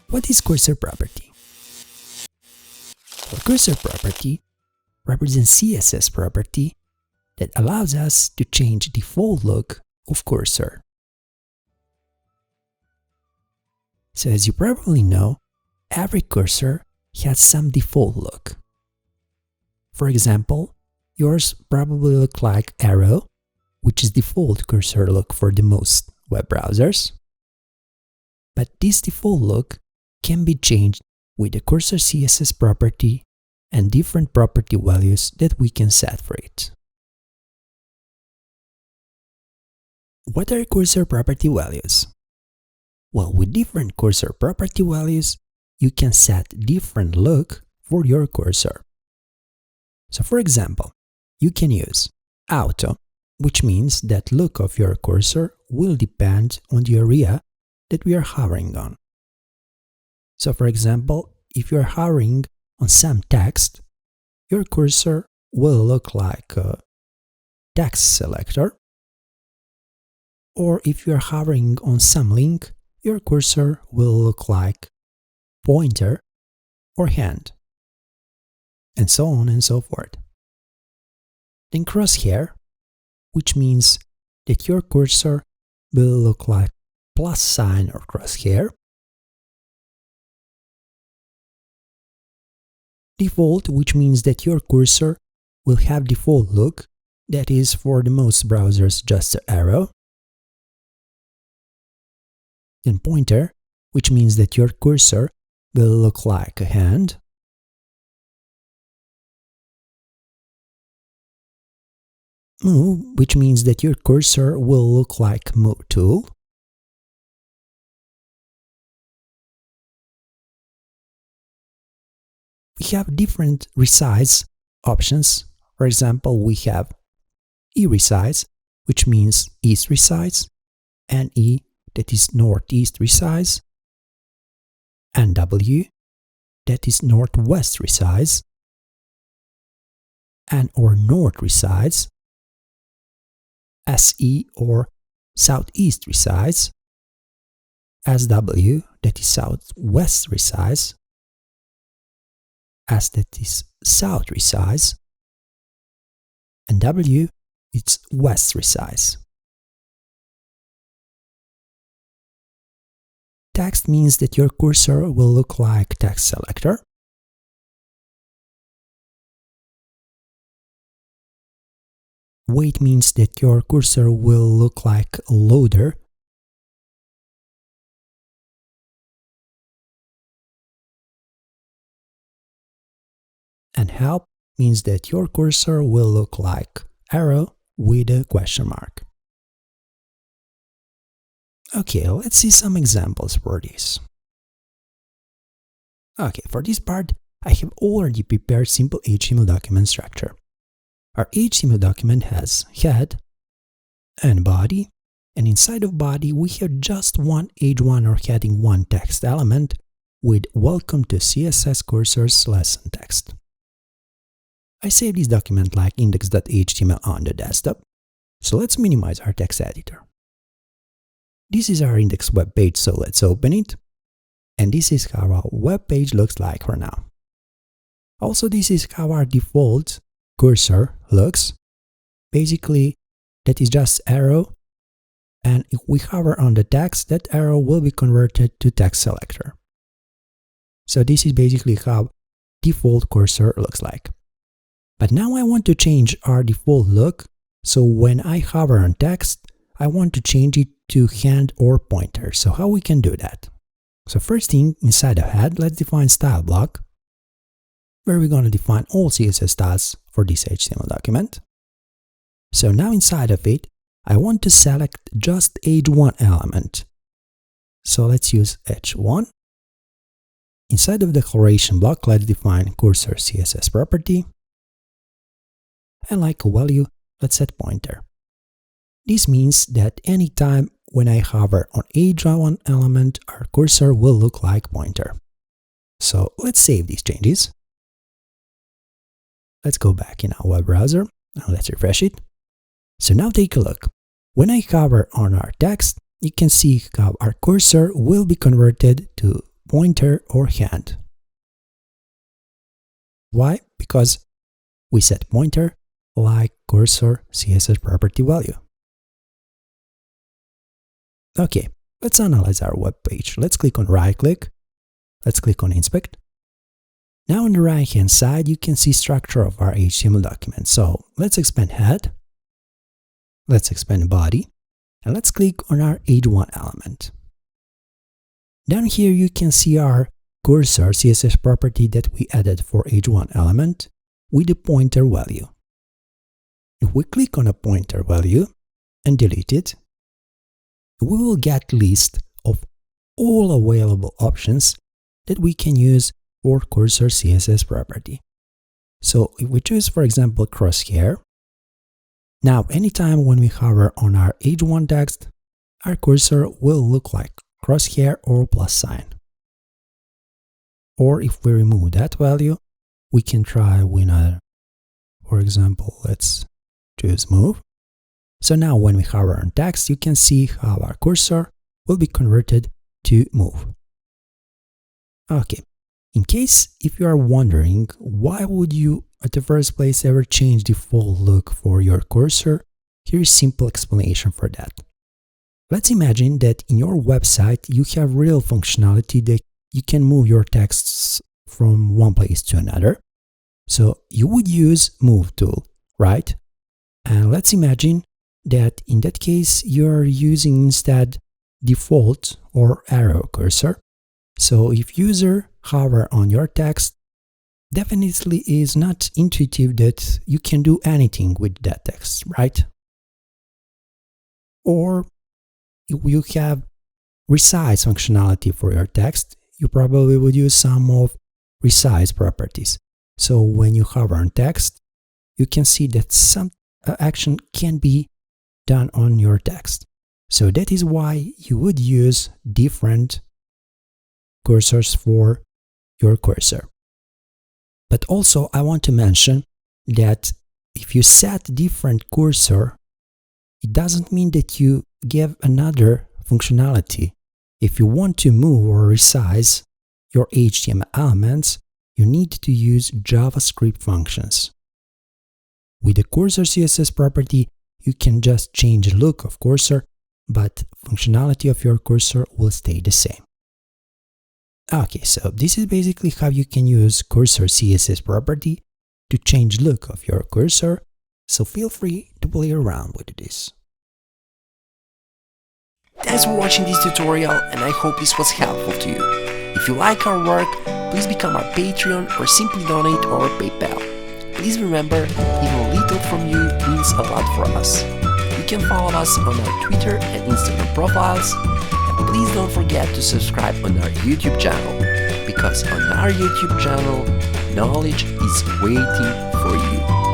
What is cursor property? Well, cursor property represents CSS property that allows us to change the default look of cursor. So as you probably know, every cursor has some default look. For example, yours probably look like arrow, which is default cursor look for the most web browsers. But this default look can be changed with the cursor CSS property and different property values that we can set for it. What are cursor property values? Well, with different cursor property values, you can set different look for your cursor. So for example, you can use auto, which means that look of your cursor will depend on the area that we are hovering on. So for example, if you're hovering on some text, your cursor will look like a text selector. Or if you're hovering on some link, your cursor will look like pointer or hand, and so on and so forth. Then crosshair, which means that your cursor will look like plus sign or crosshair. Default, which means that your cursor will have default look, that is for the most browsers just an arrow. Then pointer, which means that your cursor will look like a hand. Move, which means that your cursor will look like move tool. We have different resize options. For example, we have E-resize, which means east resize, and E, that is northeast resize, and W, that is northwest resize, and or north resize, SE or southeast resize, SW, that is southwest resize, S, that is south resize, and W, it's west resize. Text means that your cursor will look like text selector. Wait means that your cursor will look like a loader. And help means that your cursor will look like arrow with a question mark. Okay, let's see some examples for this. Okay, for this part, I have already prepared simple HTML document structure. Our HTML document has head and body, and inside of body we have just one h1 or heading 1 text element with welcome to CSS Cursors lesson text. I saved this document like index.html on the desktop, so let's minimize our text editor. This is our index web page, so let's open it. And this is how our web page looks like for now. Also, this is how our default cursor looks. Basically, that is just arrow. And if we hover on the text, that arrow will be converted to text selector. So this is basically how default cursor looks like. But now I want to change our default look. So when I hover on text, I want to change it to hand or pointer. So how we can do that? So first thing, inside of head, let's define style block, where we're going to define all CSS styles for this HTML document. So now inside of it, I want to select just h1 element. So let's use h1. Inside of the declaration block, let's define cursor CSS property. And like a value, let's set pointer. This means that anytime when I hover on h1 element, our cursor will look like pointer. So let's save these changes. Let's go back in our web browser and let's refresh it. So now take a look. When I hover on our text, you can see how our cursor will be converted to pointer or hand. Why? Because we set pointer like cursor CSS property value. Okay, let's analyze our web page. Let's click on right click. Let's click on inspect. Now on the right hand side, you can see structure of our HTML document. So let's expand head. Let's expand body. And let's click on our H1 element. Down here, you can see our cursor CSS property that we added for H1 element with the pointer value. If we click on a pointer value and delete it, we will get list of all available options that we can use for cursor CSS property. So if we choose, for example, crosshair, now anytime when we hover on our H1 text, our cursor will look like crosshair or plus sign. Or if we remove that value, we can try with a, for example, let's choose move. So now when we hover on text, you can see how our cursor will be converted to move. Okay, in case if you are wondering why would you at the first place ever change the default look for your cursor, here is a simple explanation for that. Let's imagine that in your website you have real functionality that you can move your texts from one place to another. So you would use move tool, right? And let's imagine that in that case you're using instead default or arrow cursor. So if user hover on your text, definitely is not intuitive that you can do anything with that text, right? Or if you have resize functionality for your text, you probably would use some of resize properties. So when you hover on text, you can see that some action can be done on your text. So that is why you would use different cursors for your cursor. But also I want to mention that if you set different cursor, it doesn't mean that you give another functionality. If you want to move or resize your HTML elements, you need to use JavaScript functions. With the cursor CSS property, you can just change the look of cursor, but functionality of your cursor will stay the same. Okay, so this is basically how you can use cursor CSS property to change look of your cursor, so feel free to play around with this. Thanks for watching this tutorial, and I hope this was helpful to you. If you like our work, please become our Patreon or simply donate or PayPal. Please remember, even little from you means a lot for us. You can follow us on our Twitter and Instagram profiles, and please don't forget to subscribe on our YouTube channel, because on our YouTube channel, knowledge is waiting for you.